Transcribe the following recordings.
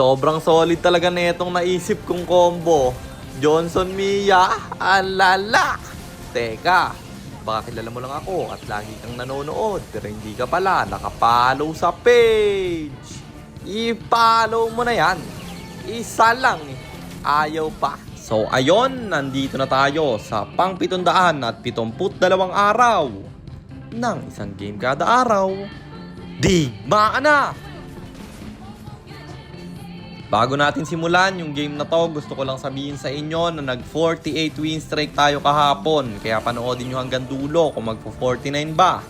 Sobrang solid talaga na itong naisip kong combo. Johnson Mia, alala. Teka, baka kilala mo lang ako at lagi kang nanonood pero hindi ka pala nakapollow sa page. I-follow mo na yan. Isa lang eh. Ayaw pa. So ayon, nandito na tayo sa pang 772 araw ng isang game kada araw. Digmaan na! Bago natin simulan yung game na to, gusto ko lang sabihin sa inyo na nag 48 win streak tayo kahapon. Kaya panoodin nyo hanggang dulo kung magpo 49 ba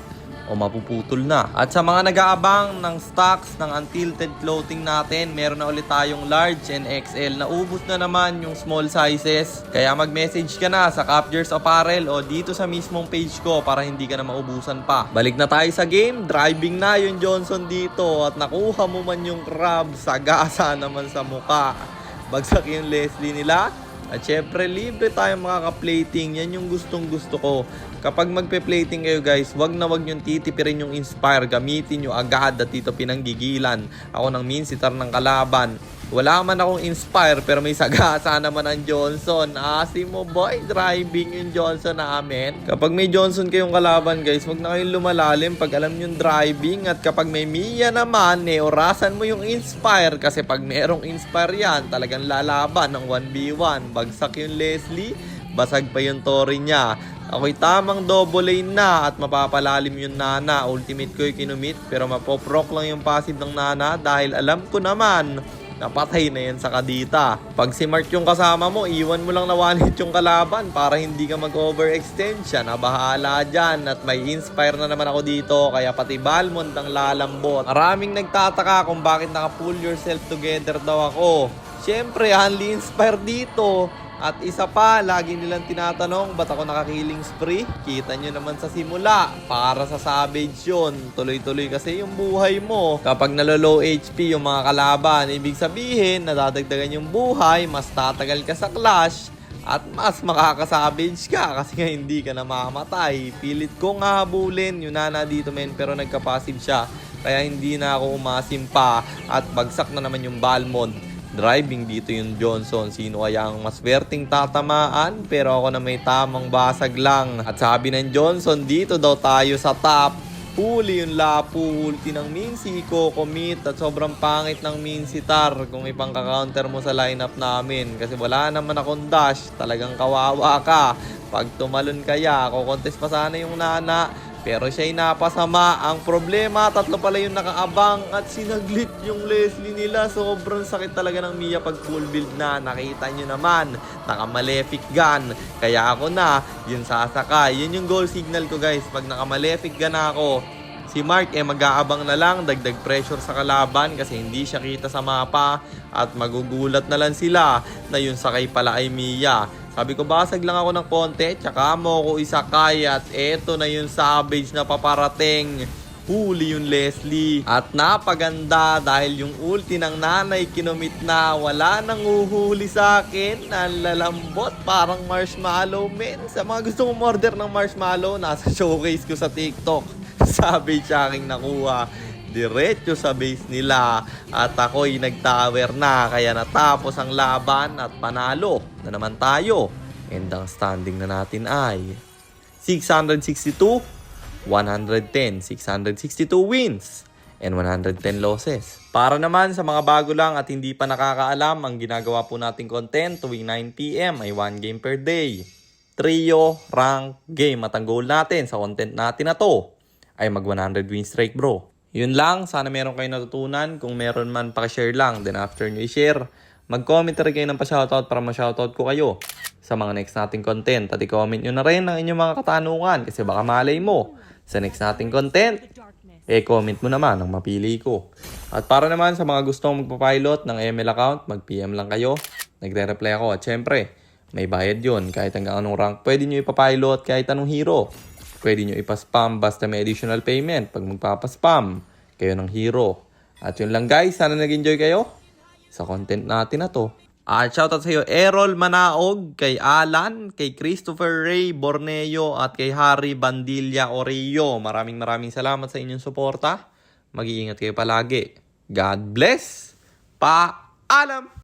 o mapuputol na. At sa mga nag-aabang ng stocks ng untilted clothing natin, meron na ulit tayong large and XL. Naubos na naman yung small sizes. Kaya mag-message ka na sa Capjers Apparel o dito sa mismong page ko para hindi ka na maubusan pa. Balik na tayo sa game. Driving na yung Johnson dito at nakuha mo man yung crab. Sagasa naman sa muka. Bagsak yung Leslie nila. At syempre, libre tayong makaka-plating. Yan yung gustong gusto ko. Kapag magpe-plating kayo guys, wag na wag yung titipirin yung Inspire. Gamitin nyo agad at dito pinanggigilan ako ng minsitar ng kalaban. Wala man akong Inspire pero may sagasa naman ang Johnson. Asim mo boy, driving yung Johnson namin. Kapag may Johnson kayong kalaban guys, wag na kayong lumalalim pag alam yung driving. At kapag may Mia naman, orasan mo yung Inspire. Kasi pag merong Inspire yan, talagang lalaban ng 1v1. Bagsak yung Leslie, basag pa yung Tori niya. Ako'y tamang double lane na at mapapalalim yung Nana. Ultimate ko yung kinumit pero mapoproc lang yung passive ng Nana dahil alam ko naman napatay na yan sa kadita. Pag si Mark yung kasama mo, iwan mo lang na one hit yung kalaban para hindi ka mag-overextend siya. Na bahala dyan at may Inspire na naman ako dito kaya pati Balmond ang lalambot. Maraming nagtataka kung bakit naka-pull yourself together daw ako. Siyempre, only Inspire dito. At isa pa, lagi nilang tinatanong, ba't ako nakakilling spree? Kita nyo naman sa simula, para sa Savage yun. Tuloy-tuloy kasi yung buhay mo. Kapag nalo-low HP yung mga kalaban, ibig sabihin, nadadagdagan yung buhay, mas tatagal ka sa clash, at mas makakasavage ka kasi nga hindi ka na mamamatay. Pilit ko nga habulin yung Nana dito men, pero nagka-passive siya. Kaya hindi na ako umasim pa at bagsak na naman yung Balmond. Driving dito yung Johnson. Sino kaya ang maswerteng tatamaan? Pero ako na may tamang basag lang. At sabi ng Johnson, dito daw tayo sa top. Huli yung Lapu, ulti ng Mincy, commit at sobrang pangit ng Minsitar kung ipang-counter mo sa lineup namin. Kasi wala naman akong dash. Talagang kawawa ka. Pag tumalon kaya, kukontes pa sana yung Nana. Pero siya'y napasama. Ang problema, tatlo pala yung nakaabang at sinaglit yung Leslie nila. Sobrang sakit talaga ng Mia pag full build na. Nakita nyo naman, naka-malefic gun. Kaya ako na, yun sasakay. Yun yung goal signal ko guys. Pag naka-malefic gun ako, si Mark mag-aabang na lang, dagdag pressure sa kalaban kasi hindi siya kita sa mapa at magugulat na lang sila na yung sakay pala ay Mia. Sabi ko basag lang ako ng konti, tsaka mo ko isakay at eto na yung Savage na paparating. Huli yung Leslie at napaganda dahil yung ulti ng Nanay kinumit na. Wala nang uhuli sa akin. Ang lalambot, parang marshmallow men. Sa mga gusto kong order ng marshmallow, nasa showcase ko sa TikTok. Savage aking nakuha. Diretso sa base nila at ako'y nag-tower na kaya natapos ang laban at panalo na naman tayo. And ang standing na natin ay 662, 110, 662 wins and 110 losses. Para naman sa mga bago lang at hindi pa nakakaalam, ang ginagawa po nating content tuwing 9 PM ay 1 game per day. Trio, rank, game at ang goal natin sa content natin na to ay mag 100 win streak bro. Yun lang, sana meron kayo natutunan. Kung meron man, pakishare lang. Then after nyo i-share, mag-comment na rin kayo ng pa-shoutout para ma-shoutout ko kayo sa mga next nating content. At i-comment nyo na rin ang inyong mga katanungan kasi baka malay mo sa next nating content, comment mo naman ang mapili ko. At para naman sa mga gustong magpapilot ng ML account, mag-PM lang kayo. Nagre-reply ako. At syempre, may bayad yun. Kahit hanggang anong rank, pwede nyo ipapilot kahit anong hero. Pwede nyo ipaspam basta may additional payment pag magpapaspam kayo ng hero. At yun lang guys, sana nag-enjoy kayo sa content natin na to. At shoutout sa iyo Errol Manaog, kay Alan, kay Christopher Ray Borneo at kay Harry Bandilla Orillo. Maraming salamat sa inyong suporta. Mag-iingat kayo palagi. God bless. Paalam!